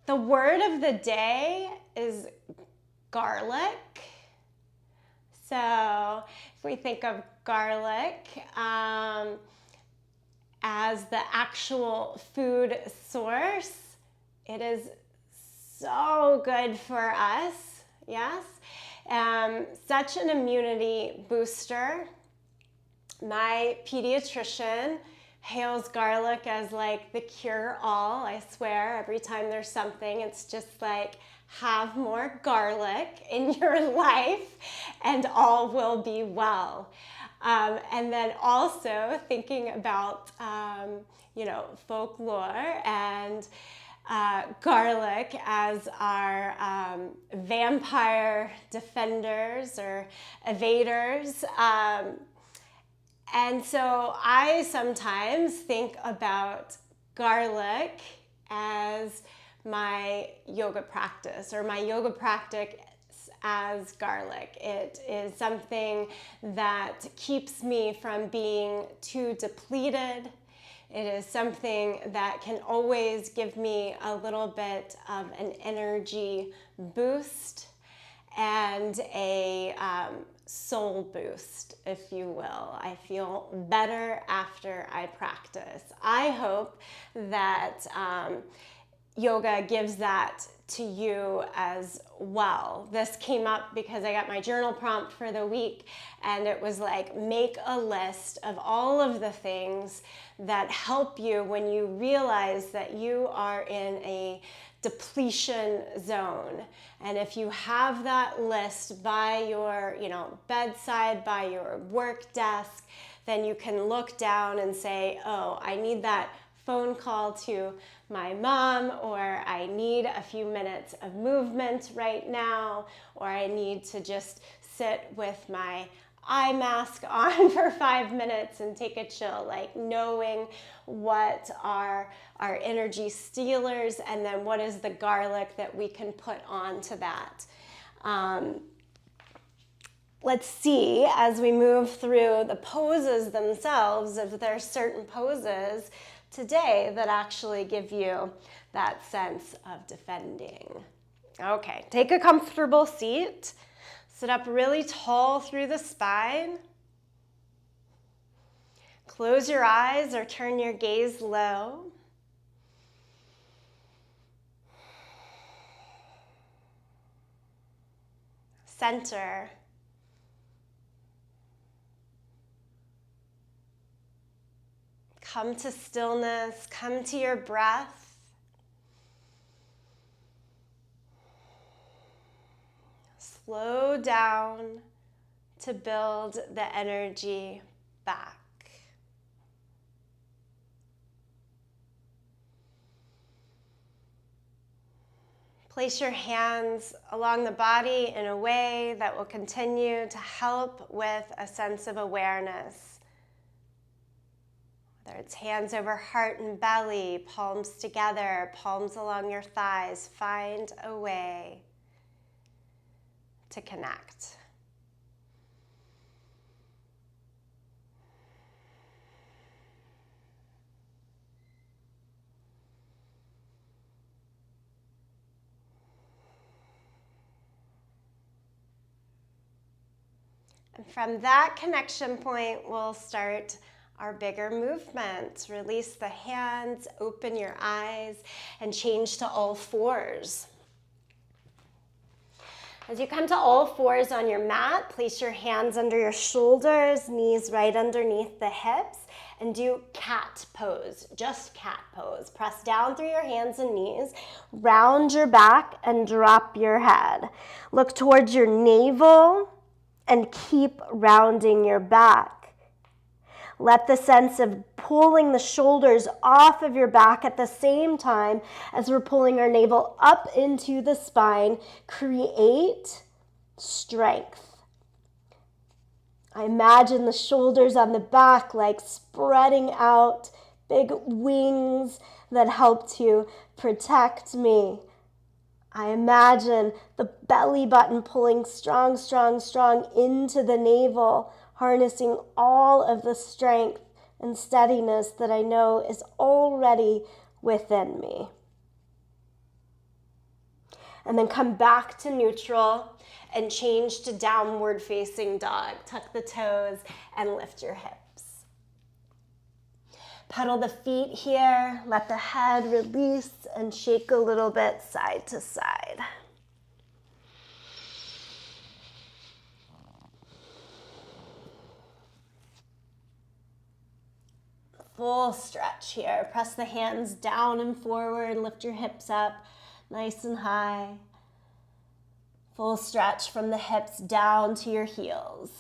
The word of the day is garlic. So if we think of garlic as the actual food source, it is so good for us, yes? Such an immunity booster. My pediatrician hails garlic as like the cure-all. I swear, every time there's something, it's just like, have more garlic in your life and all will be well. And then also thinking about, folklore and garlic as our vampire defenders or evaders. And so I sometimes think about garlic as my yoga practice, or my yoga practice as garlic. It is something that keeps me from being too depleted. It is something that can always give me a little bit of an energy boost and a soul boost, if you will. I feel better after I practice. I hope that yoga gives that to you as well. This came up because I got my journal prompt for the week, and it was like, make a list of all of the things that help you when you realize that you are in a depletion zone. And if you have that list by your, bedside, by your work desk, then you can look down and say, oh, I need that phone call to my mom, or I need a few minutes of movement right now, or I need to just sit with my eye mask on for 5 minutes and take a chill, like knowing what are our energy stealers and then what is the garlic that we can put onto that. Let's see, as we move through the poses themselves, if there are certain poses today that actually give you that sense of defending. Okay, take a comfortable seat. Sit up really tall through the spine. Close your eyes or turn your gaze low. Center. Come to stillness, come to your breath. Slow down to build the energy back. Place your hands along the body in a way that will continue to help with a sense of awareness. Whether it's hands over heart and belly, palms together, palms along your thighs, find a way to connect. And from that connection point, we'll start our bigger movements. Release the hands, open your eyes, and change to all fours. As you come to all fours on your mat, place your hands under your shoulders, knees right underneath the hips, and do cat pose, just cat pose. Press down through your hands and knees, round your back, and drop your head. Look towards your navel and keep rounding your back. Let the sense of pulling the shoulders off of your back at the same time as we're pulling our navel up into the spine create strength. I imagine the shoulders on the back like spreading out, big wings that help to protect me. I imagine the belly button pulling strong, strong, strong into the navel, harnessing all of the strength and steadiness that I know is already within me. And then come back to neutral and change to downward facing dog. Tuck the toes and lift your hips. Pedal the feet here, let the head release and shake a little bit side to side. Full stretch here. Press the hands down and forward, lift your hips up nice and high. Full stretch from the hips down to your heels.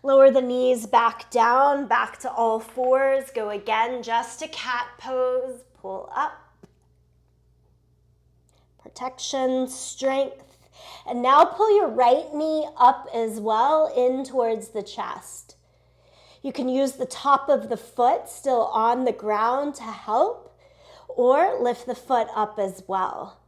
Lower the knees back down, back to all fours. Go again, just a cat pose. Pull up. Protection, strength. And now pull your right knee up as well, in towards the chest. You can use the top of the foot still on the ground to help, or lift the foot up as well.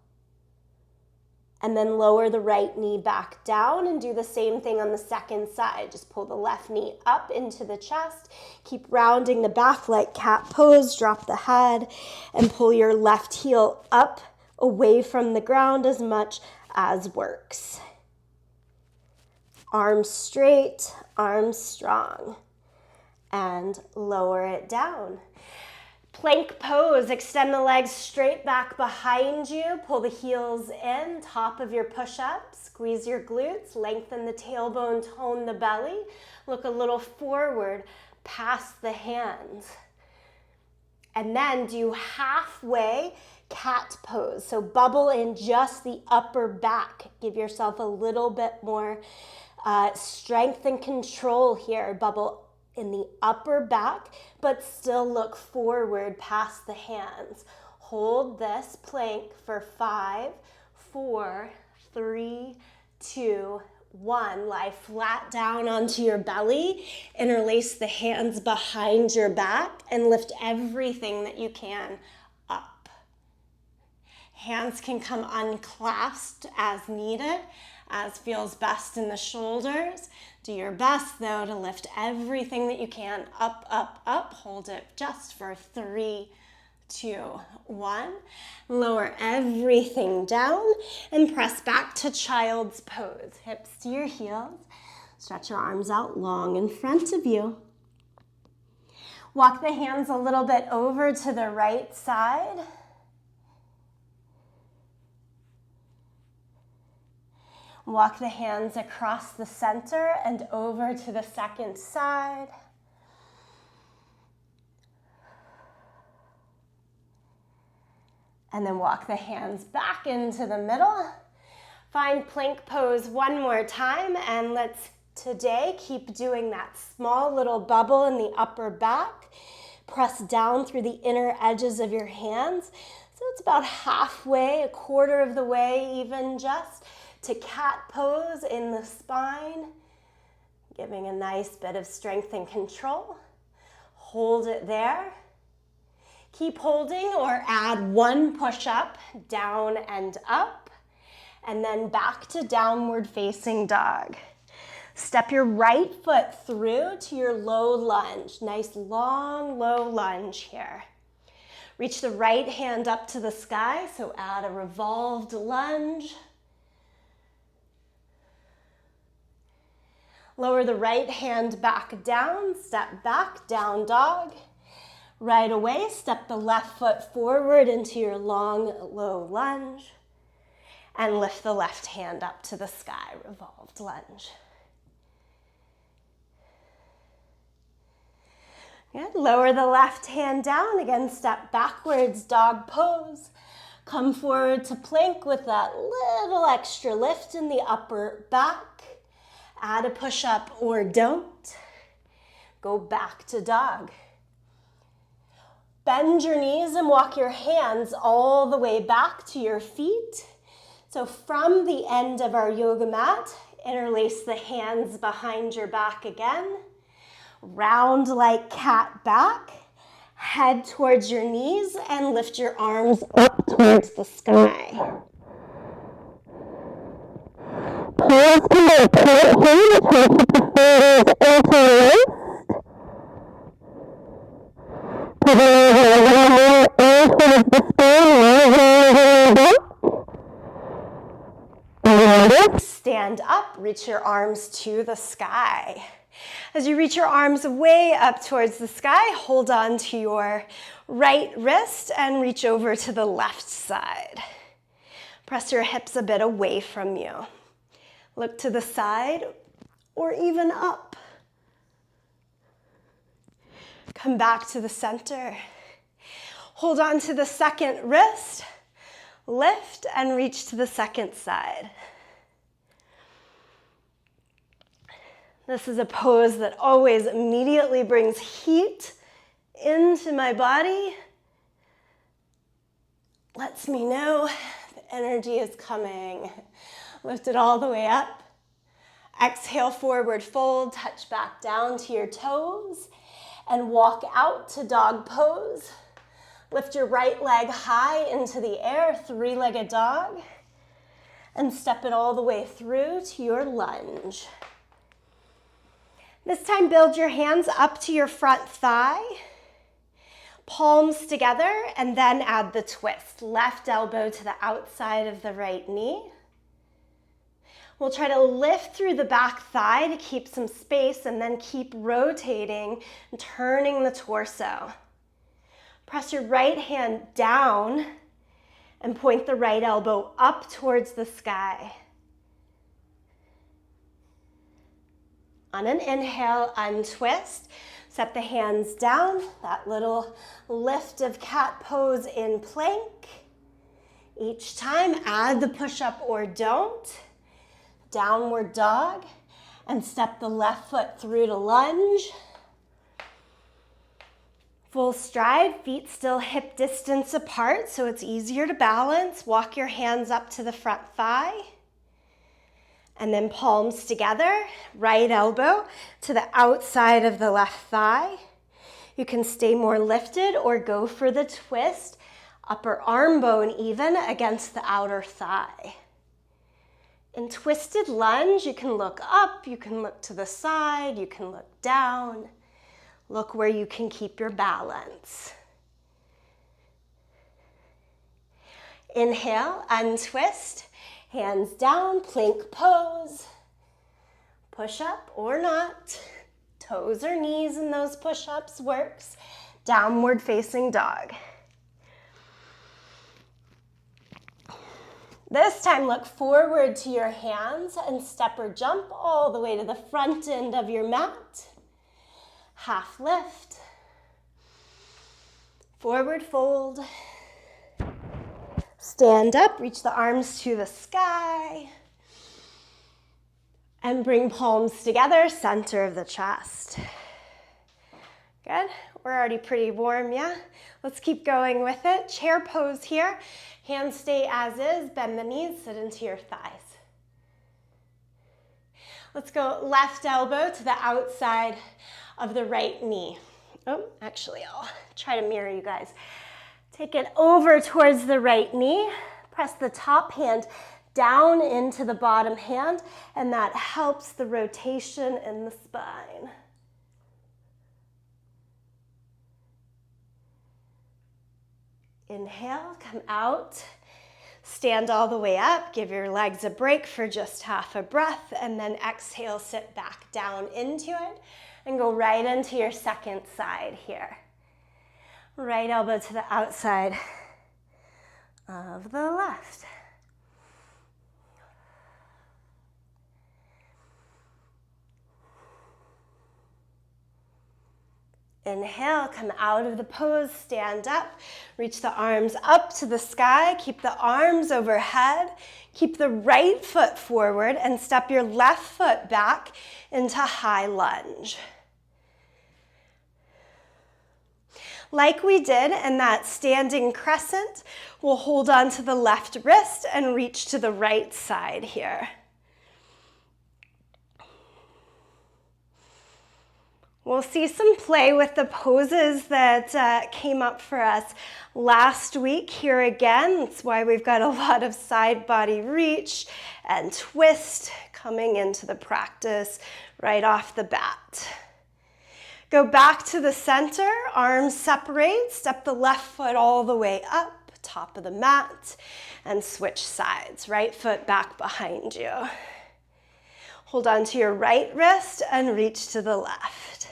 And then lower the right knee back down and do the same thing on the second side. Just pull the left knee up into the chest. Keep rounding the back like cat pose. Drop the head and pull your left heel up away from the ground as much as works. Arms straight, arms strong. And lower it down. Plank pose, extend the legs straight back behind you, pull the heels in, top of your push-up, squeeze your glutes, lengthen the tailbone, tone the belly, look a little forward, past the hands. And then do halfway cat pose, so bubble in just the upper back. Give yourself a little bit more strength and control here. Bubble in the upper back, but still look forward past the hands. Hold this plank for 5, 4, 3, 2, 1. Lie flat down onto your belly. Interlace the hands behind your back and lift everything that you can up. Hands can come unclasped as needed, as feels best in the shoulders. Do your best though to lift everything that you can up, up, up. Hold it just for 3, 2, 1. Lower everything down and press back to child's pose. Hips to your heels. Stretch your arms out long in front of you. Walk the hands a little bit over to the right side. Walk the hands across the center and over to the second side. And then walk the hands back into the middle. Find plank pose one more time, and let's today keep doing that small little bubble in the upper back. Press down through the inner edges of your hands. So it's about halfway, a quarter of the way even just, to cat pose in the spine, giving a nice bit of strength and control. Hold it there. Keep holding or add one push-up, down and up, and then back to downward facing dog. Step your right foot through to your low lunge. Nice long, low lunge here. Reach the right hand up to the sky, so add a revolved lunge. Lower the right hand back down, step back, down dog. Right away, step the left foot forward into your long, low lunge. And lift the left hand up to the sky, revolved lunge. Good. Lower the left hand down. Again, step backwards, dog pose. Come forward to plank with that little extra lift in the upper back. Add a push-up or don't. Go back to dog. Bend your knees and walk your hands all the way back to your feet. So from the end of our yoga mat, interlace the hands behind your back again. Round like cat back. Head towards your knees and lift your arms up towards the sky. Pause to make it hold the fingers into your wrist. Put a little more Stand up, reach your arms to the sky. As you reach your arms way up towards the sky, hold on to your right wrist and reach over to the left side. Press your hips a bit away from you. Look to the side or even up. Come back to the center. Hold on to the second wrist. Lift and reach to the second side. This is a pose that always immediately brings heat into my body. Lets me know the energy is coming. Lift it all the way up. Exhale, forward fold, touch back down to your toes and walk out to dog pose. Lift your right leg high into the air, three-legged dog, and step it all the way through to your lunge. This time, build your hands up to your front thigh, palms together, and then add the twist. Left elbow to the outside of the right knee. We'll try to lift through the back thigh to keep some space and then keep rotating and turning the torso. Press your right hand down and point the right elbow up towards the sky. On an inhale, untwist. Set the hands down, that little lift of cat pose in plank. Each time, add the push-up or don't. Downward dog, and step the left foot through to lunge. Full stride, feet still hip distance apart, so it's easier to balance. Walk your hands up to the front thigh. And then palms together, right elbow to the outside of the left thigh. You can stay more lifted or go for the twist, upper arm bone even against the outer thigh. In twisted lunge, you can look up, you can look to the side, you can look down. Look where you can keep your balance. Inhale, untwist. Hands down, plank pose. Push up or not. Toes or knees in those push-ups works. Downward facing dog. This time, look forward to your hands and step or jump all the way to the front end of your mat. Half lift. Forward fold. Stand up, reach the arms to the sky. And bring palms together, center of the chest. Good, we're already pretty warm, yeah? Let's keep going with it. Chair pose here. Hands stay as is, bend the knees, sit into your thighs. Let's go left elbow to the outside of the right knee. Oh, actually, I'll try to mirror you guys. Take it over towards the right knee. Press the top hand down into the bottom hand, and that helps the rotation in the spine. Inhale, come out. Stand all the way up. Give your legs a break for just half a breath, and then exhale, sit back down into it, and go right into your second side here. Right elbow to the outside of the left. Inhale, come out of the pose, stand up, reach the arms up to the sky, keep the arms overhead, keep the right foot forward and step your left foot back into high lunge. Like we did in that standing crescent, we'll hold on to the left wrist and reach to the right side here. We'll see some play with the poses that came up for us last week here again. That's why we've got a lot of side body reach and twist coming into the practice right off the bat. Go back to the center, arms separate, step the left foot all the way up, top of the mat, and switch sides. Right foot back behind you. Hold on to your right wrist and reach to the left.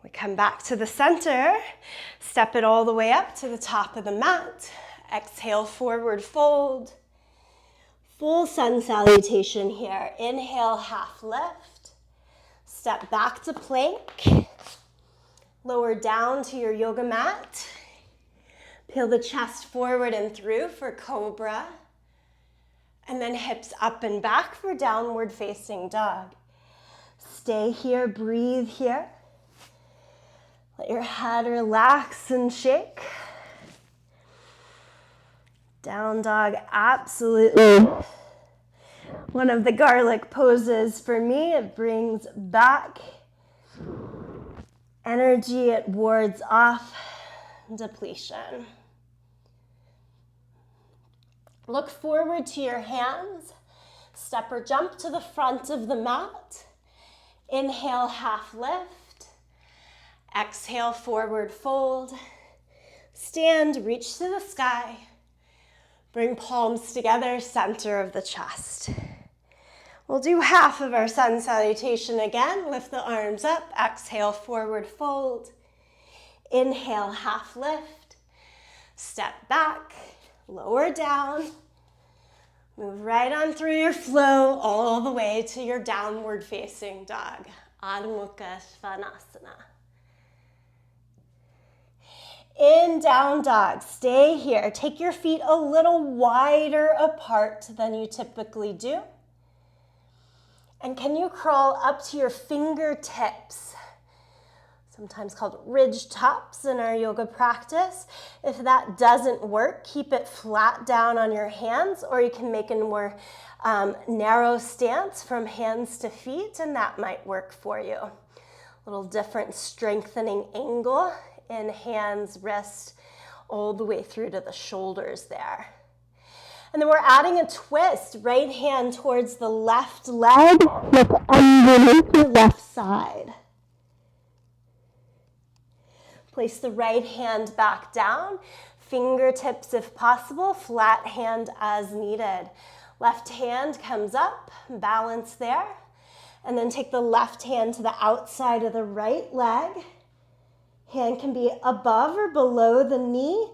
We come back to the center, step it all the way up to the top of the mat. Exhale, forward fold. Full sun salutation here. Inhale, half lift. Step back to plank. Lower down to your yoga mat. Peel the chest forward and through for cobra. And then hips up and back for downward facing dog. Stay here, breathe here. Let your head relax and shake. Down dog, absolutely one of the garlic poses for me. It brings back energy, it wards off depletion. Look forward to your hands. Step or jump to the front of the mat. Inhale, half lift. Exhale, forward fold. Stand, reach to the sky. Bring palms together, center of the chest. We'll do half of our sun salutation again. Lift the arms up. Exhale, forward fold. Inhale, half lift. Step back, lower down. Move right on through your flow all the way to your downward facing dog. Adho Mukha Svanasana. In down dog, stay here. Take your feet a little wider apart than you typically do. And can you crawl up to your fingertips? Sometimes called ridge tops in our yoga practice. If that doesn't work, keep it flat down on your hands, or you can make a more narrow stance from hands to feet, and that might work for you. A little different strengthening angle in hands, wrist, all the way through to the shoulders there. And then we're adding a twist, right hand towards the left leg, look underneath your left side. Place the right hand back down, fingertips if possible, flat hand as needed. Left hand comes up, balance there, and then take the left hand to the outside of the right leg. Hand can be above or below the knee.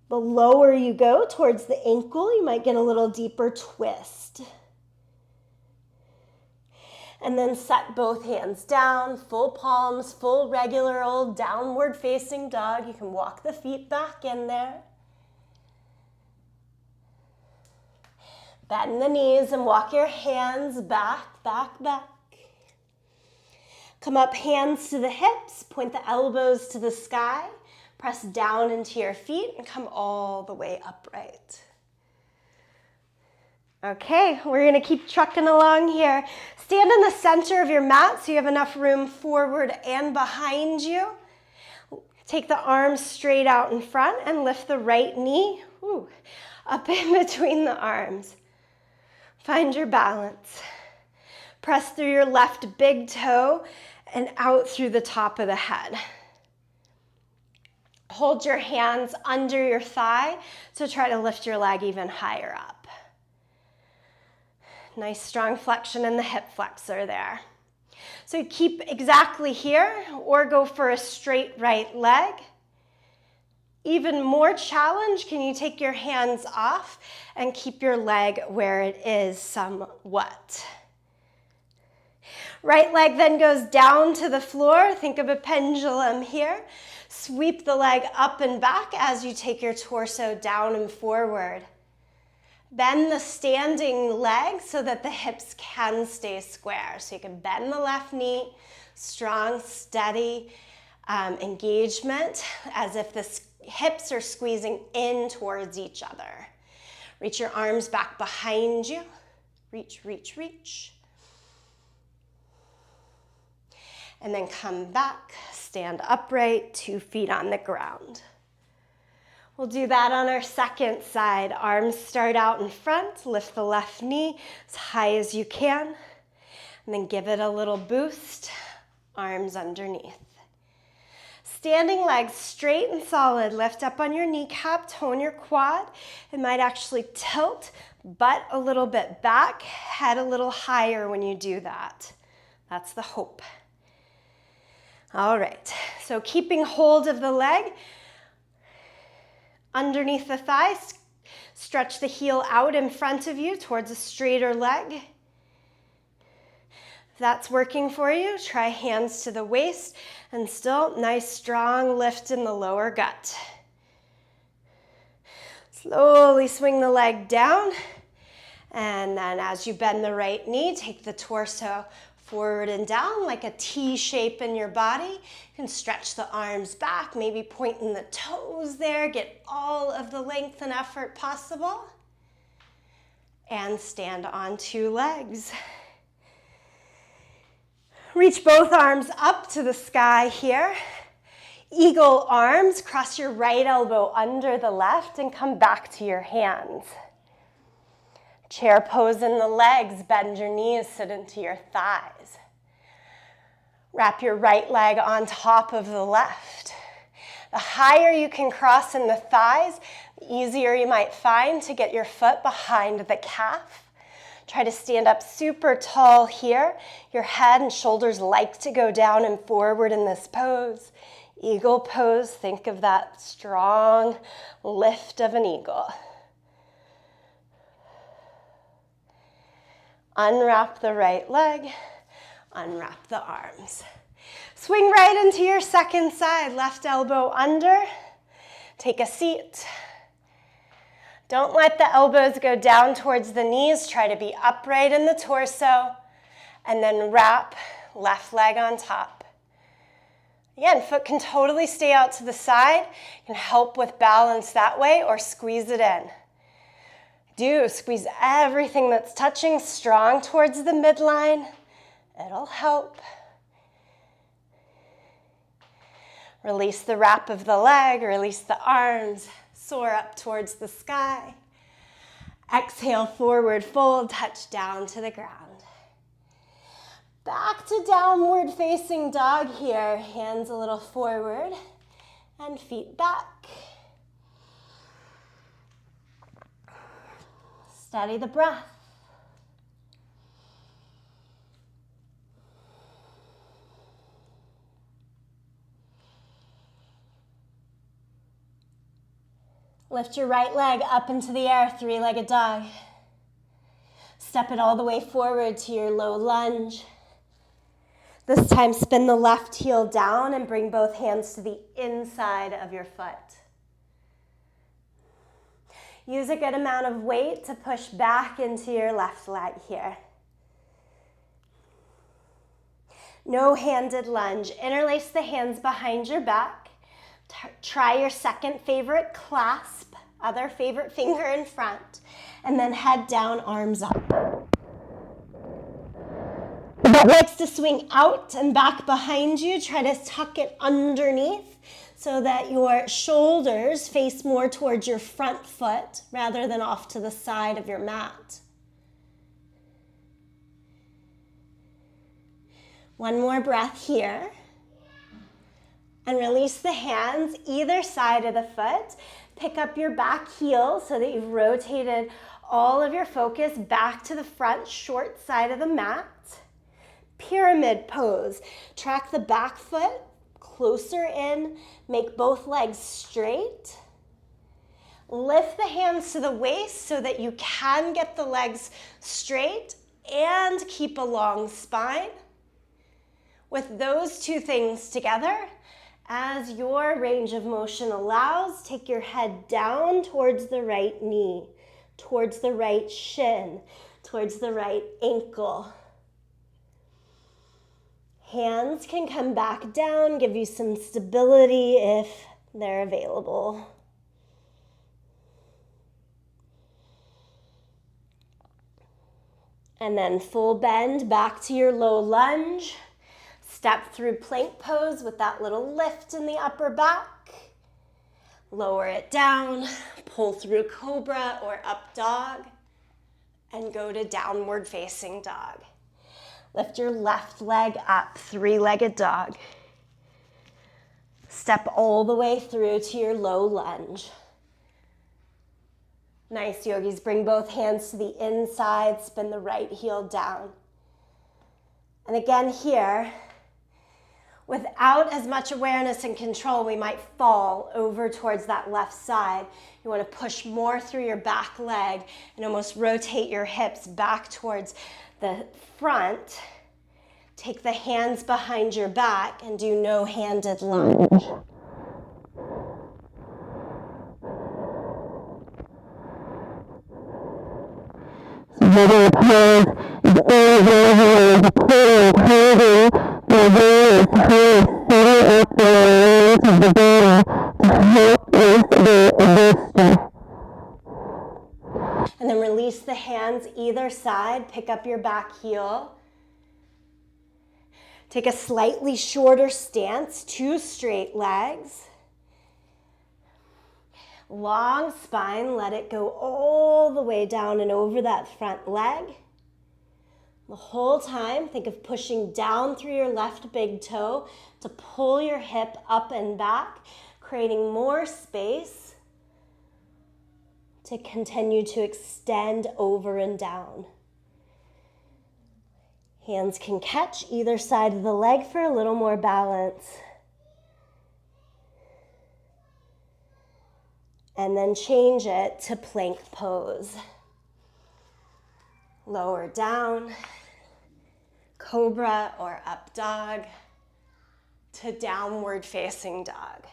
The lower you go towards the ankle, you might get a little deeper twist. And then set both hands down, full palms, full regular old downward facing dog. You can walk the feet back in there. Bend the knees and walk your hands back, back, back. Come up, hands to the hips, point the elbows to the sky, press down into your feet and come all the way upright. Okay, we're gonna keep trucking along here. Stand in the center of your mat so you have enough room forward and behind you. Take the arms straight out in front and lift the right knee up in between the arms. Find your balance. Press through your left big toe and out through the top of the head. Hold your hands under your thigh to try to lift your leg even higher up. Nice strong flexion in the hip flexor there. So keep exactly here or go for a straight right leg. Even more challenge, can you take your hands off and keep your leg where it is somewhat? Right leg then goes down to the floor. Think of a pendulum here. Sweep the leg up and back as you take your torso down and forward. Bend the standing leg so that the hips can stay square. So you can bend the left knee, strong, steady engagement, as if the hips are squeezing in towards each other. Reach your arms back behind you. Reach, reach, reach. And then come back, stand upright, 2 feet on the ground. We'll do that on our second side. Arms start out in front, lift the left knee as high as you can, and then give it a little boost, arms underneath. Standing legs straight and solid, lift up on your kneecap, tone your quad. It might actually tilt butt a little bit back, head a little higher when you do that. That's the hope. All right, so keeping hold of the leg, underneath the thighs, stretch the heel out in front of you towards a straighter leg. If that's working for you, try hands to the waist and still nice strong lift in the lower gut. Slowly swing the leg down, and then as you bend the right knee, take the torso forward and down like a T shape in your body. You can stretch the arms back, maybe pointing the toes there, get all of the length and effort possible. And stand on two legs. Reach both arms up to the sky here. Eagle arms, cross your right elbow under the left and come back to your hands. Chair pose in the legs, bend your knees, sit into your thighs. Wrap your right leg on top of the left. The higher you can cross in the thighs, the easier you might find to get your foot behind the calf. Try to stand up super tall here. Your head and shoulders like to go down and forward in this pose. Eagle pose, think of that strong lift of an eagle. Unwrap the right leg, unwrap the arms. Swing right into your second side, left elbow under. Take a seat. Don't let the elbows go down towards the knees. Try to be upright in the torso, and then wrap left leg on top. Again, foot can totally stay out to the side. You can help with balance that way or squeeze it in. Squeeze everything that's touching strong towards the midline. It'll help. Release the wrap of the leg, release the arms, soar up towards the sky. Exhale, forward fold, touch down to the ground. Back to downward facing dog here. Hands a little forward and feet back. Steady the breath. Lift your right leg up into the air, three-legged dog. Step it all the way forward to your low lunge. This time, spin the left heel down and bring both hands to the inside of your foot. Use a good amount of weight to push back into your left leg here. No handed lunge. Interlace the hands behind your back. Try your second favorite clasp, other favorite finger in front, and then head down, arms up. If it likes to swing out and back behind you, try to tuck it underneath so that your shoulders face more towards your front foot rather than off to the side of your mat. One more breath here. And release the hands either side of the foot. Pick up your back heel so that you've rotated all of your focus back to the front short side of the mat. Pyramid pose. Track the back foot closer in. Make both legs straight. Lift the hands to the waist so that you can get the legs straight and keep a long spine. With those two things together, as your range of motion allows, take your head down towards the right knee, towards the right shin, towards the right ankle. Hands can come back down, give you some stability if they're available. And then full bend back to your low lunge. Step through plank pose with that little lift in the upper back. Lower it down, pull through cobra or up dog, and go to downward facing dog. Lift your left leg up, three-legged dog. Step all the way through to your low lunge. Nice, yogis. Bring both hands to the inside, spin the right heel down. And again here, without as much awareness and control, we might fall over towards that left side. You want to push more through your back leg and almost rotate your hips back towards the front. Take the hands behind your back and do no-handed lunge. Middle pose is over the pull, holding the various toes settle up the lines of the body to help with the lister. And then release the hands either side, pick up your back heel. Take a slightly shorter stance, two straight legs. Long spine, let it go all the way down and over that front leg. The whole time, think of pushing down through your left big toe to pull your hip up and back, creating more space to continue to extend over and down. Hands can catch either side of the leg for a little more balance. And then change it to plank pose. Lower down, cobra or up dog, to downward facing dog.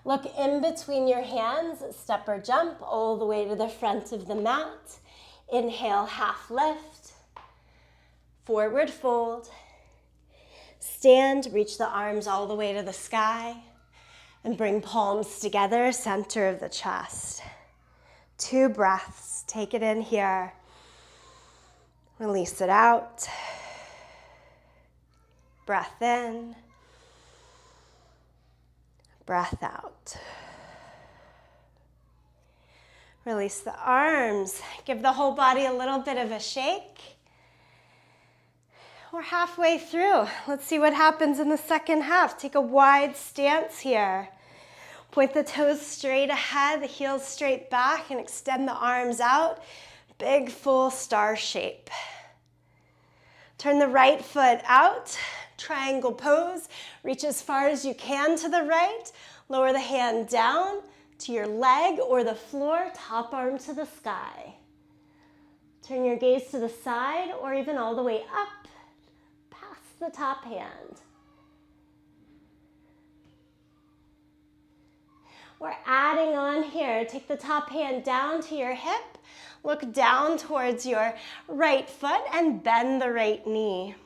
Look in between your hands, step or jump all the way to the front of the mat. Inhale, half lift, forward fold. Stand, reach the arms all the way to the sky, and bring palms together, center of the chest. 2 breaths, take it in here. Release it out. Breath in. Breath out. Release the arms. Give the whole body a little bit of a shake. We're halfway through. Let's see what happens in the second half. Take a wide stance here. Point the toes straight ahead, the heels straight back, and extend the arms out. Big full star shape. Turn the right foot out. Triangle pose. Reach as far as you can to the right. Lower the hand down to your leg or the floor. Top arm to the sky. Turn your gaze to the side or even all the way up. The top hand. We're adding on here. Take the top hand down to your hip. Look down towards your right foot and bend the right knee.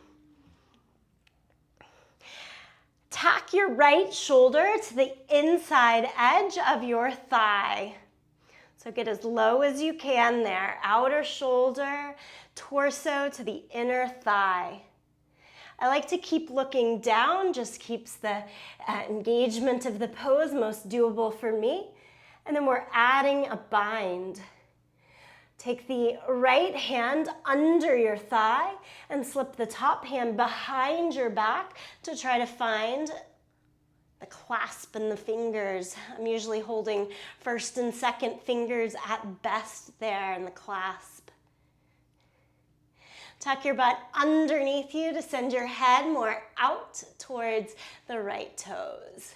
Tack your right shoulder to the inside edge of your thigh. So get as low as you can there. Outer shoulder, torso to the inner thigh. I like to keep looking down, just keeps the engagement of the pose most doable for me. And then we're adding a bind. Take the right hand under your thigh and slip the top hand behind your back to try to find the clasp in the fingers. I'm usually holding first and second fingers at best there in the clasp. Tuck your butt underneath you to send your head more out towards the right toes.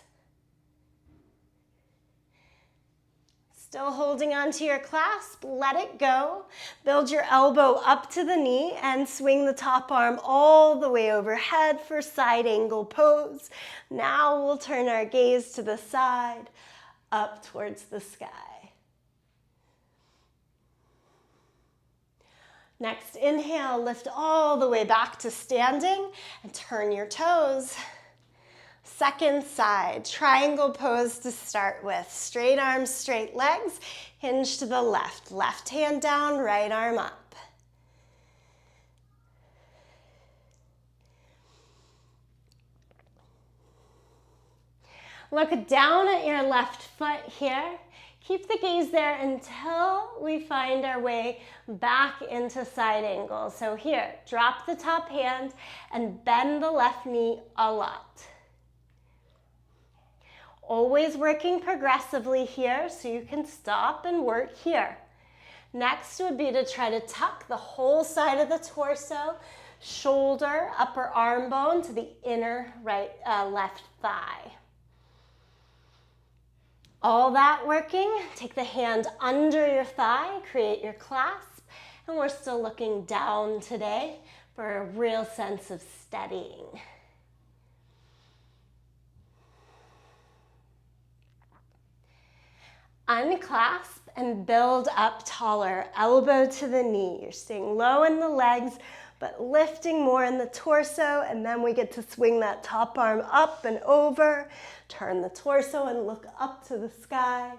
Still holding onto your clasp, let it go. Build your elbow up to the knee and swing the top arm all the way overhead for side angle pose. Now we'll turn our gaze to the side, up towards the sky. Next, inhale, lift all the way back to standing and turn your toes. Second side, triangle pose to start with. Straight arms, straight legs, hinge to the left. Left hand down, right arm up. Look down at your left foot here. Keep the gaze there until we find our way back into side angle. So here, drop the top hand and bend the left knee a lot. Always working progressively here, so you can stop and work here. Next would be to try to tuck the whole side of the torso, shoulder, upper arm bone to the inner left thigh. All that working, take the hand under your thigh, create your clasp, and we're still looking down today for a real sense of steadying. Unclasp and build up taller, elbow to the knee. You're staying low in the legs, but lifting more in the torso, and then we get to swing that top arm up and over, turn the torso and look up to the sky.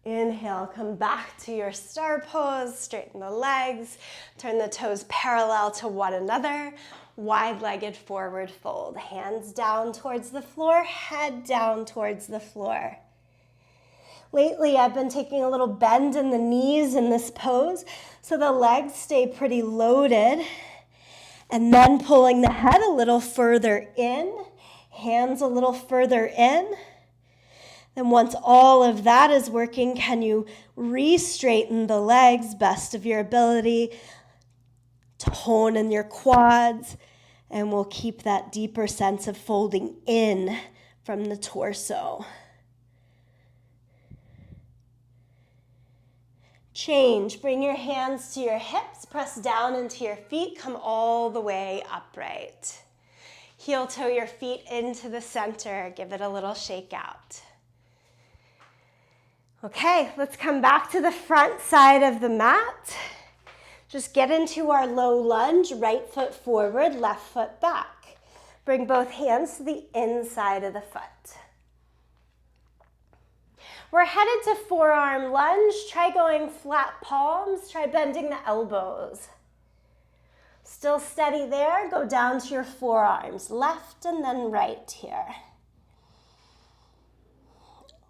Inhale, come back to your star pose, straighten the legs, turn the toes parallel to one another, wide-legged forward fold, hands down towards the floor, head down towards the floor. Lately, I've been taking a little bend in the knees in this pose, so the legs stay pretty loaded, and then pulling the head a little further in, hands a little further in. Then once all of that is working, can you re-straighten the legs, best of your ability, tone in your quads, and we'll keep that deeper sense of folding in from the torso. Change, bring your hands to your hips, press down into your feet, come all the way upright. Heel toe your feet into the center, give it a little shake out. Okay, let's come back to the front side of the mat. Just get into our low lunge, right foot forward, left foot back. Bring both hands to the inside of the foot. We're headed to forearm lunge. Try going flat palms, try bending the elbows. Still steady there, go down to your forearms, left and then right here.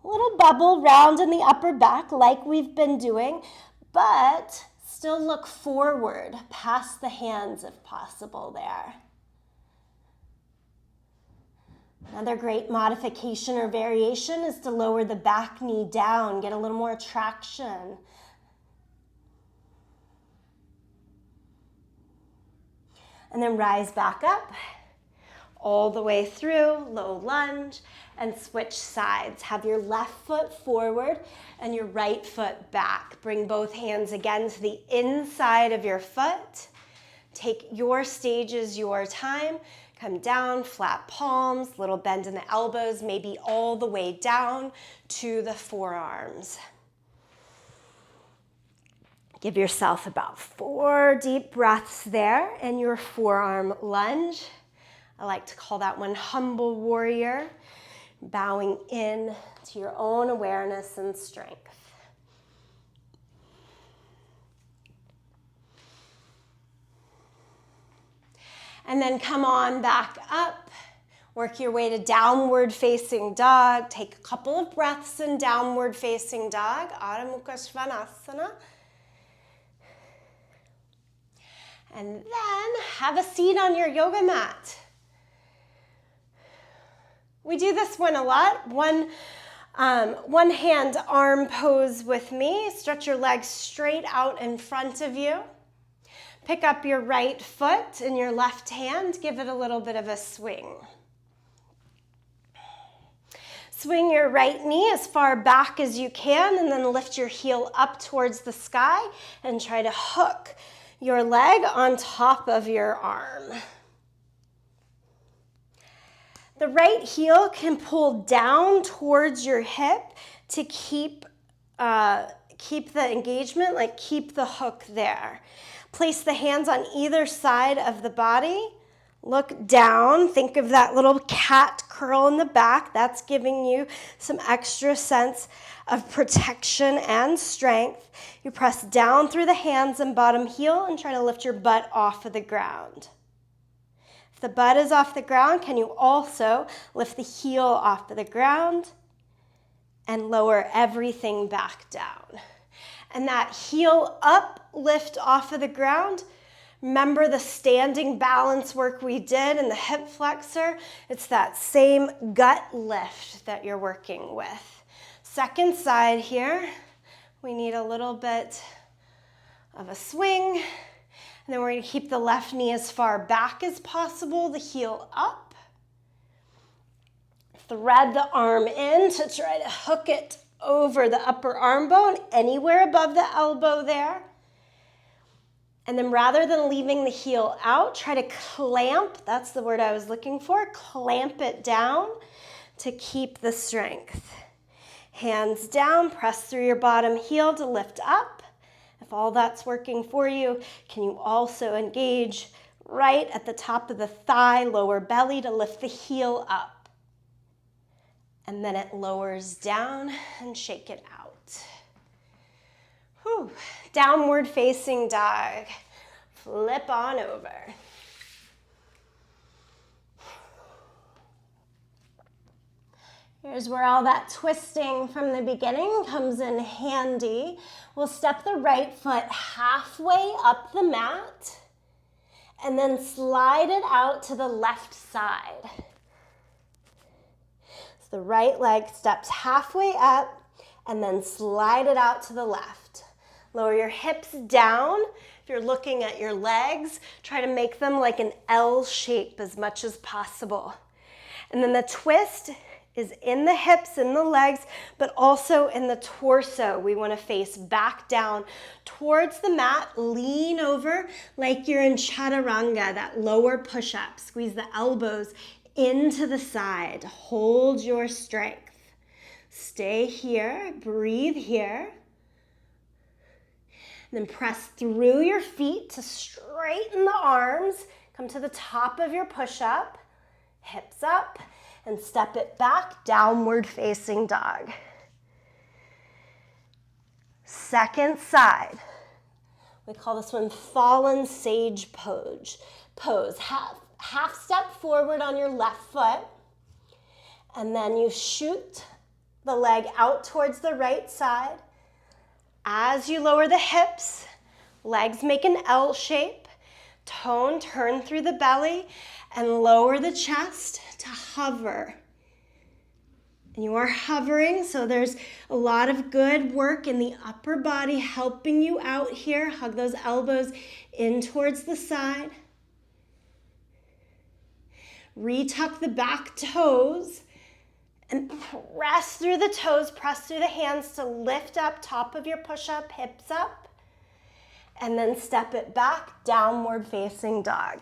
Little bubble round in the upper back like we've been doing, but still look forward, past the hands if possible there. Another great modification or variation is to lower the back knee down, get a little more traction. And then rise back up, all the way through, low lunge, and switch sides. Have your left foot forward and your right foot back. Bring both hands again to the inside of your foot. Take your stages, your time. Come down, flat palms, little bend in the elbows, maybe all the way down to the forearms. Give yourself about 4 deep breaths there in your forearm lunge. I like to call that one humble warrior, bowing in to your own awareness and strength. And then come on back up, work your way to downward facing dog. Take a couple of breaths in downward facing dog, Adho Mukha Svanasana. And then have a seat on your yoga mat. We do this one a lot. One hand arm pose with me. Stretch your legs straight out in front of you. Pick up your right foot in your left hand. Give it a little bit of a swing. Swing your right knee as far back as you can and then lift your heel up towards the sky and try to hook your leg on top of your arm. The right heel can pull down towards your hip to keep the engagement, like keep the hook there. Place the hands on either side of the body. Look down. Think of that little cat curl in the back. That's giving you some extra sense of protection and strength. You press down through the hands and bottom heel and try to lift your butt off of the ground. If the butt is off the ground, can you also lift the heel off of the ground and lower everything back down? And that heel up lift off of the ground, remember the standing balance work we did in the hip flexor? It's that same gut lift that you're working with. Second side here, we need a little bit of a swing. And then we're going to keep the left knee as far back as possible, the heel up. Thread the arm in to try to hook it over the upper arm bone, anywhere above the elbow there. And then rather than leaving the heel out, try to clamp, that's the word I was looking for, clamp it down to keep the strength. Hands down, press through your bottom heel to lift up. If all that's working for you, can you also engage right at the top of the thigh, lower belly to lift the heel up? And then it lowers down and shake it out. Whew. Downward facing dog. Flip on over. Here's where all that twisting from the beginning comes in handy. We'll step the right foot halfway up the mat and then slide it out to the left side. So the right leg steps halfway up and then slide it out to the left. Lower your hips down. If you're looking at your legs, try to make them like an L shape as much as possible. And then the twist is in the hips, in the legs, but also in the torso. We want to face back down towards the mat, lean over like you're in chaturanga, that lower push-up. Squeeze the elbows into the side. Hold your strength. Stay here, breathe here. And then press through your feet to straighten the arms. Come to the top of your push-up, hips up, and step it back, downward facing dog. Second side. We call this one fallen sage pose. Half step forward on your left foot, and then you shoot the leg out towards the right side. As you lower the hips, legs make an L shape. Turn through the belly and lower the chest to hover. And you are hovering, so there's a lot of good work in the upper body helping you out here. Hug those elbows in towards the side. Retuck the back toes and press through the toes, press through the hands to lift up top of your push-up, hips up. And then step it back, downward facing dog.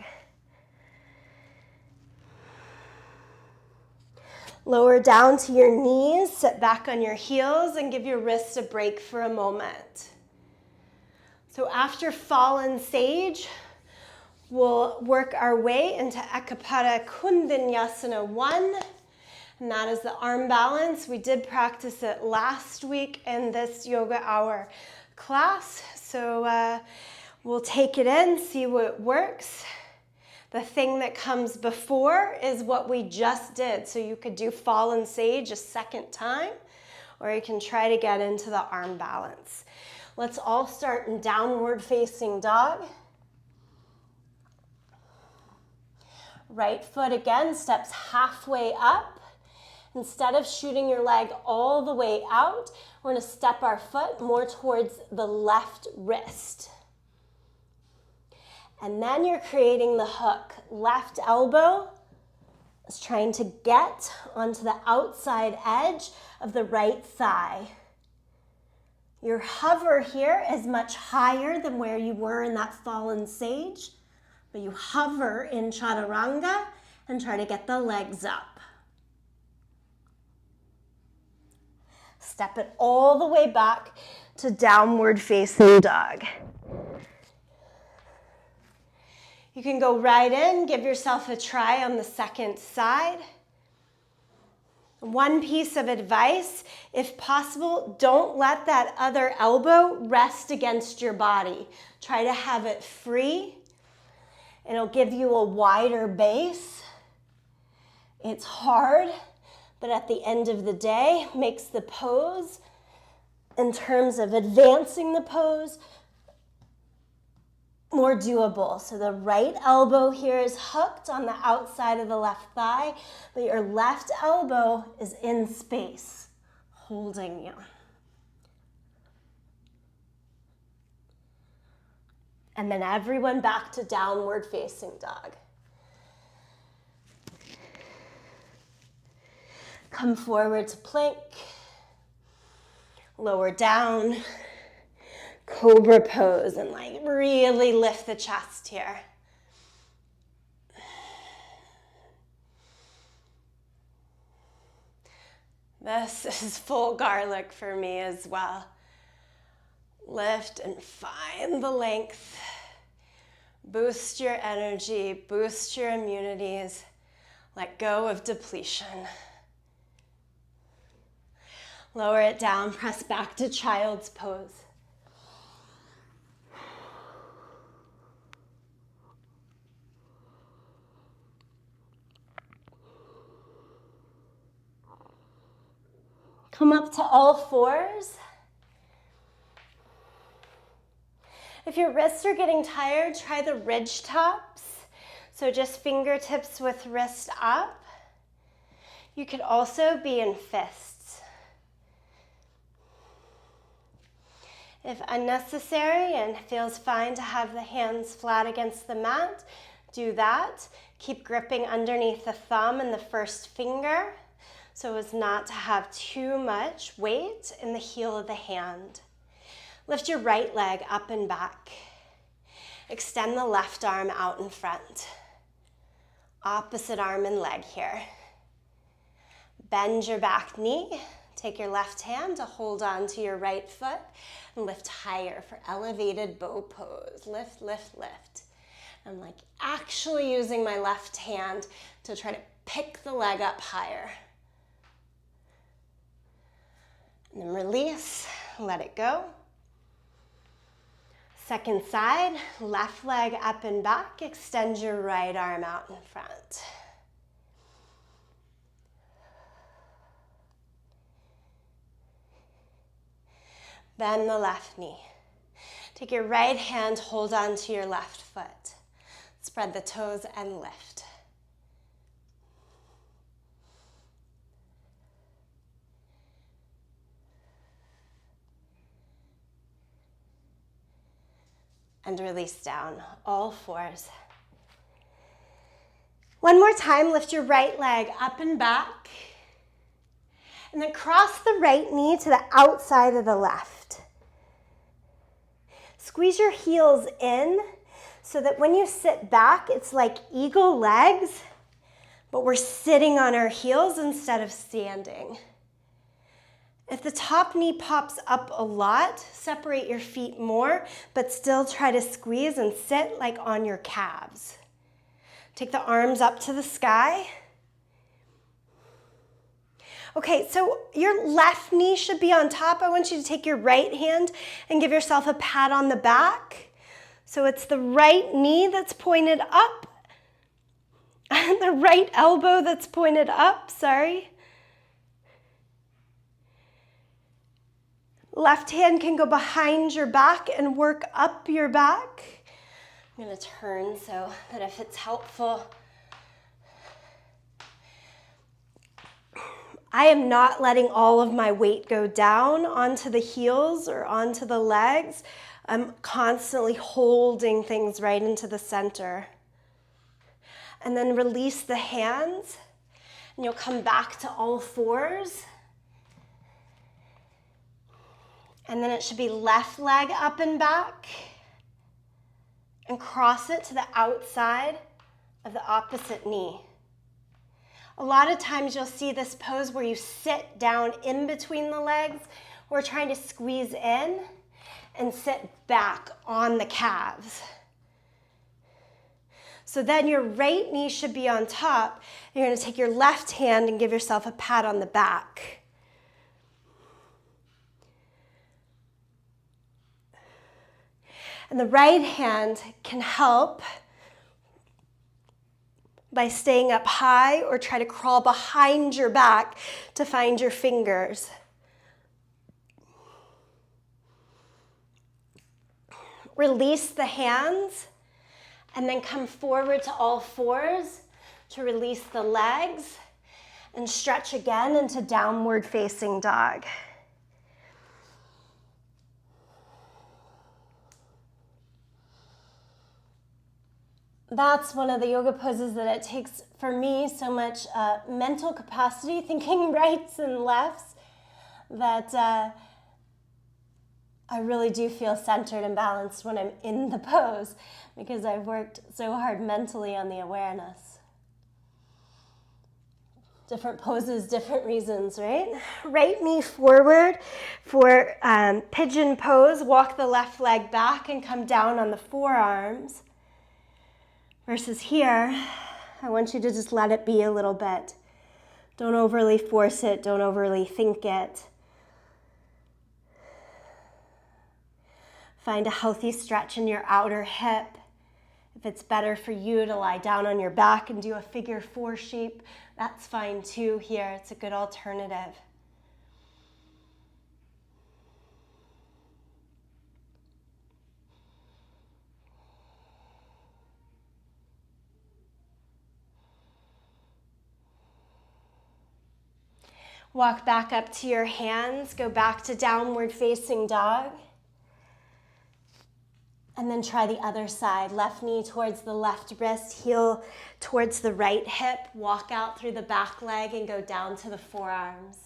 Lower down to your knees, sit back on your heels, and give your wrists a break for a moment. So after fallen sage, we'll work our way into Ekapada Kundanyasana 1, and that is the arm balance. We did practice it last week in this yoga hour class, so we'll take it in, see what works. The thing that comes before is what we just did. So you could do fallen sage a second time, or you can try to get into the arm balance. Let's all start in downward facing dog. Right foot again steps halfway up. Instead of shooting your leg all the way out, we're going to step our foot more towards the left wrist. And then you're creating the hook. Left elbow is trying to get onto the outside edge of the right thigh. Your hover here is much higher than where you were in that fallen sage, but you hover in chaturanga and try to get the legs up. Step it all the way back to downward facing dog. You can go right in, give yourself a try on the second side. One piece of advice, if possible, don't let that other elbow rest against your body. Try to have it free. It'll give you a wider base. It's hard, but at the end of the day, makes the pose, in terms of advancing the pose, more doable. So the right elbow here is hooked on the outside of the left thigh, but your left elbow is in space, holding you. And then everyone back to downward facing dog. Come forward to plank, lower down, cobra pose, and like really lift the chest here. This is full garlic for me as well. Lift and find the length. Boost your energy, boost your immunities. Let go of depletion. Lower it down, press back to child's pose. Come up to all fours. If your wrists are getting tired, try the ridge tops. So just fingertips with wrist up. You could also be in fists. If unnecessary and feels fine to have the hands flat against the mat, do that. Keep gripping underneath the thumb and the first finger so as not to have too much weight in the heel of the hand. Lift your right leg up and back. Extend the left arm out in front. Opposite arm and leg here. Bend your back knee. Take your left hand to hold on to your right foot and lift higher for elevated bow pose. Lift, lift, lift. I'm like actually using my left hand to try to pick the leg up higher. And then release, let it go. Second side, left leg up and back. Extend your right arm out in front. Bend the left knee. Take your right hand, hold on to your left foot. Spread the toes and lift. And release down, all fours. One more time, lift your right leg up and back. And then cross the right knee to the outside of the left. Squeeze your heels in so that when you sit back, it's like eagle legs, but we're sitting on our heels instead of standing. If the top knee pops up a lot, separate your feet more, but still try to squeeze and sit like on your calves. Take the arms up to the sky. Okay, so your left knee should be on top. I want you to take your right hand and give yourself a pat on the back. So it's the right knee that's pointed up, the right elbow that's pointed up, sorry. Left hand can go behind your back and work up your back. I'm going to turn so that if it's helpful. I am not letting all of my weight go down onto the heels or onto the legs. I'm constantly holding things right into the center. And then release the hands, and you'll come back to all fours. And then it should be left leg up and back, and cross it to the outside of the opposite knee. A lot of times you'll see this pose where you sit down in between the legs. We're trying to squeeze in and sit back on the calves. So then your right knee should be on top. You're going to take your left hand and give yourself a pat on the back. And the right hand can help by staying up high, or try to crawl behind your back to find your fingers. Release the hands and then come forward to all fours to release the legs and stretch again into downward facing dog. That's one of the yoga poses that it takes for me so much mental capacity, thinking rights and lefts, that I really do feel centered and balanced when I'm in the pose, because I've worked so hard mentally on the awareness. Different poses, different reasons, right? Right knee forward for pigeon pose. Walk the left leg back and come down on the forearms. Versus here, I want you to just let it be a little bit. Don't overly force it. Don't overly think it. Find a healthy stretch in your outer hip. If it's better for you to lie down on your back and do a figure four shape, that's fine too here. It's a good alternative. Walk back up to your hands, go back to downward facing dog. And then try the other side. Left knee towards the left wrist, heel towards the right hip. Walk out through the back leg and go down to the forearms.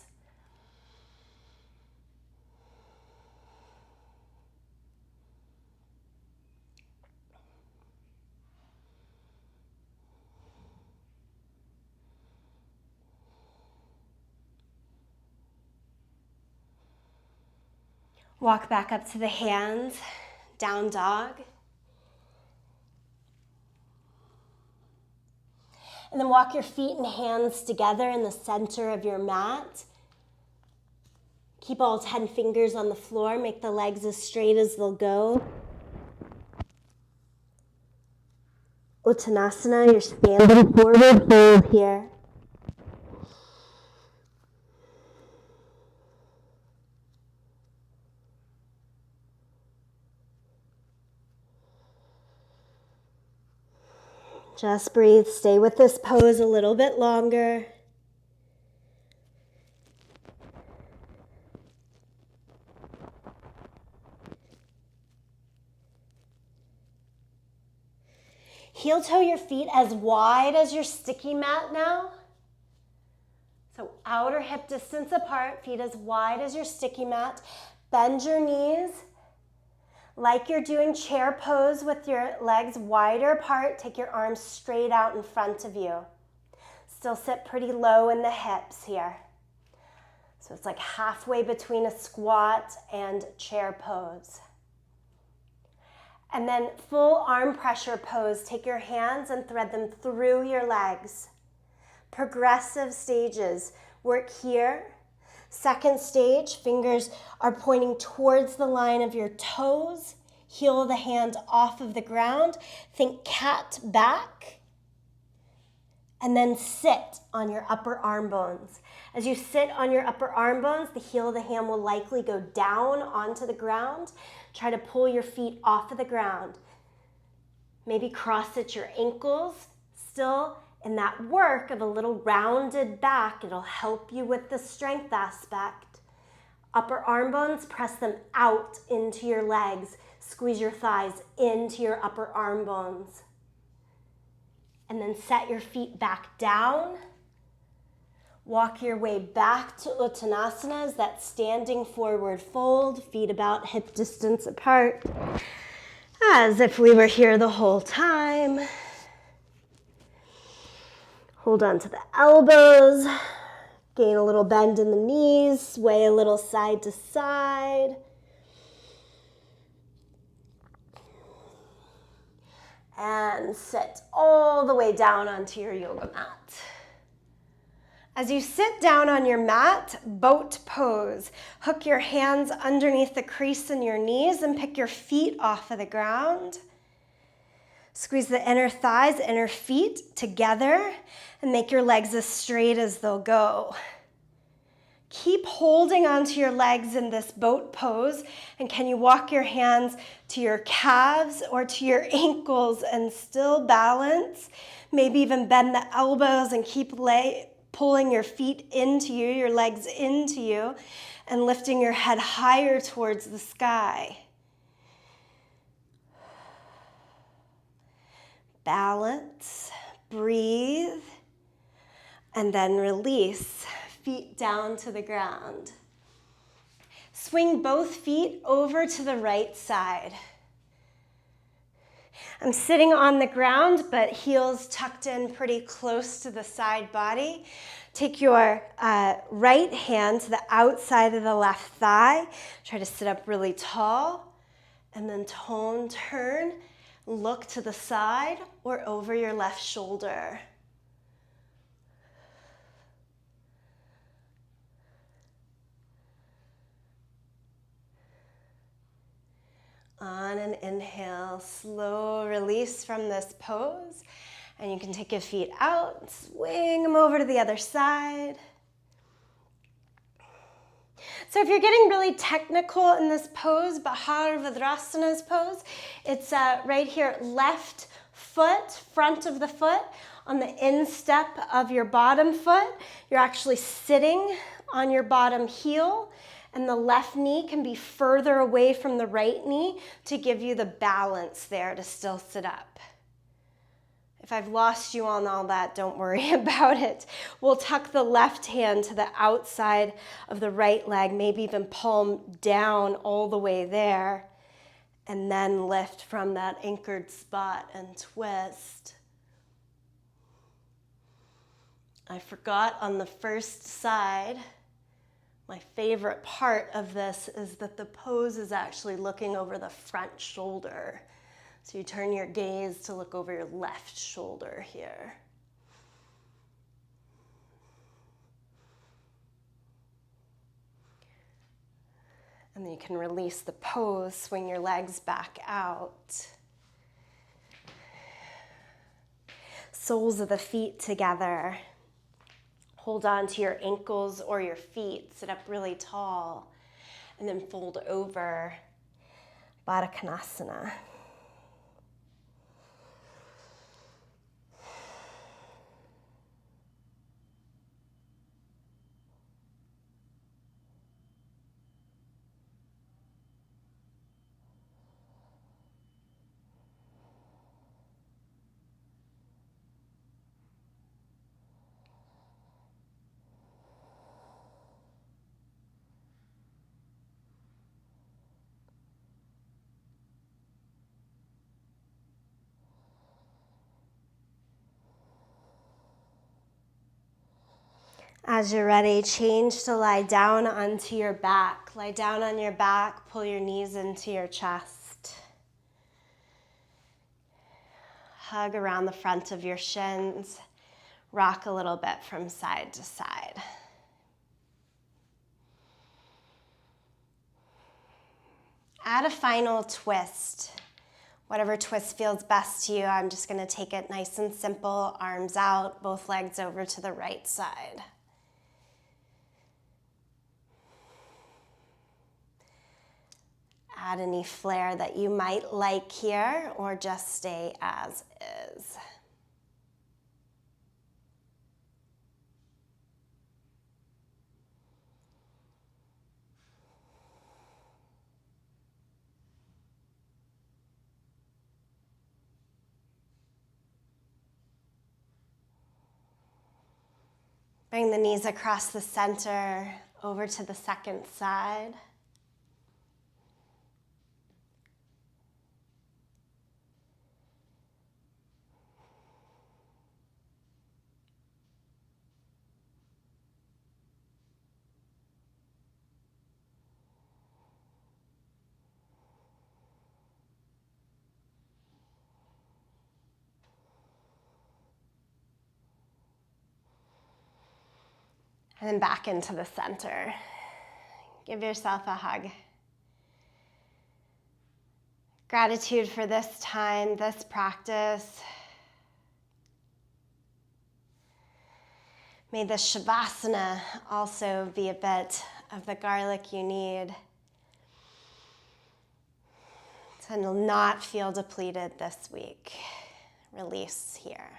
Walk back up to the hands, down dog. And then walk your feet and hands together in the center of your mat. Keep all 10 fingers on the floor. Make the legs as straight as they'll go. Uttanasana, you're standing forward, hold here. Just breathe, stay with this pose a little bit longer. Heel toe your feet as wide as your sticky mat now. So outer hip distance apart, feet as wide as your sticky mat. Bend your knees. Like you're doing chair pose with your legs wider apart, take your arms straight out in front of you. Still sit pretty low in the hips here. So it's like halfway between a squat and chair pose. And then full arm pressure pose. Take your hands and thread them through your legs. Progressive stages. Work here. Second stage, fingers are pointing towards the line of your toes. Heel of the hand off of the ground. Think cat back. And then sit on your upper arm bones. As you sit on your upper arm bones, the heel of the hand will likely go down onto the ground. Try to pull your feet off of the ground. Maybe cross at your ankles. Still in that work of a little rounded back, it'll help you with the strength aspect. Upper arm bones, press them out into your legs. Squeeze your thighs into your upper arm bones. And then set your feet back down. Walk your way back to Uttanasana as that standing forward fold, feet about hip distance apart, as if we were here the whole time. Hold on to the elbows, gain a little bend in the knees, sway a little side to side. And sit all the way down onto your yoga mat. As you sit down on your mat, boat pose. Hook your hands underneath the crease in your knees and pick your feet off of the ground. Squeeze the inner thighs, inner feet together, and make your legs as straight as they'll go. Keep holding onto your legs in this boat pose, and can you walk your hands to your calves or to your ankles and still balance? Maybe even bend the elbows and keep pulling your feet into you, your legs into you, and lifting your head higher towards the sky. Balance, breathe, and then release. Feet down to the ground. Swing both feet over to the right side. I'm sitting on the ground, but heels tucked in pretty close to the side body. Take your right hand to the outside of the left thigh. Try to sit up really tall, and then turn, look to the side or over your left shoulder. On an inhale, slow release from this pose. And you can take your feet out, swing them over to the other side. So if you're getting really technical in this pose, Bahar Vidrasana's pose, it's right here, left foot, front of the foot, on the instep of your bottom foot. You're actually sitting on your bottom heel, and the left knee can be further away from the right knee to give you the balance there to still sit up. If I've lost you on all that, don't worry about it. We'll tuck the left hand to the outside of the right leg, maybe even palm down all the way there, and then lift from that anchored spot and twist. I forgot on the first side, my favorite part of this is that the pose is actually looking over the front shoulder. So you turn your gaze to look over your left shoulder here. And then you can release the pose, swing your legs back out. Soles of the feet together. Hold on to your ankles or your feet, sit up really tall, and then fold over, Baddha Konasana. As you're ready, change to lie down onto your back. Lie down on your back, pull your knees into your chest. Hug around the front of your shins. Rock a little bit from side to side. Add a final twist. Whatever twist feels best to you. I'm just going to take it nice and simple. Arms out, both legs over to the right side. Add any flair that you might like here, or just stay as is. Bring the knees across the center, over to the second side. And then back into the center. Give yourself a hug. Gratitude for this time, this practice. May the Shavasana also be a bit of the garlic you need to not feel depleted this week. Release here.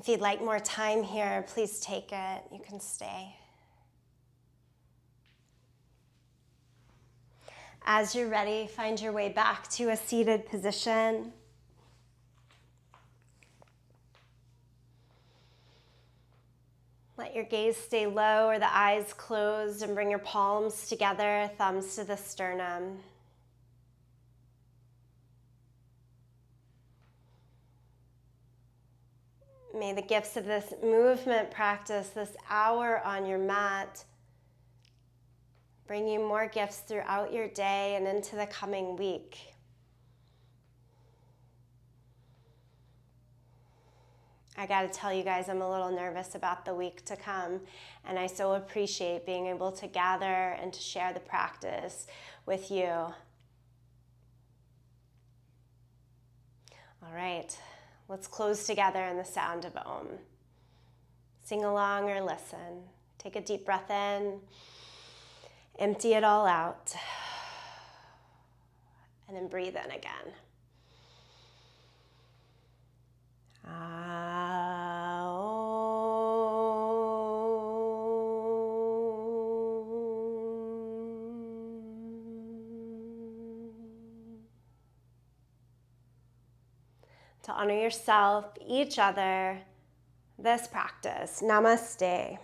If you'd like more time here, please take it. You can stay. As you're ready, find your way back to a seated position. Let your gaze stay low or the eyes closed, and bring your palms together, thumbs to the sternum. May the gifts of this movement practice, this hour on your mat, bring you more gifts throughout your day and into the coming week. I gotta tell you guys, I'm a little nervous about the week to come, and I so appreciate being able to gather and to share the practice with you. All right. Let's close together in the sound of Om. Sing along or listen. Take a deep breath in. Empty it all out. And then breathe in again. To honor yourself, each other, this practice. Namaste.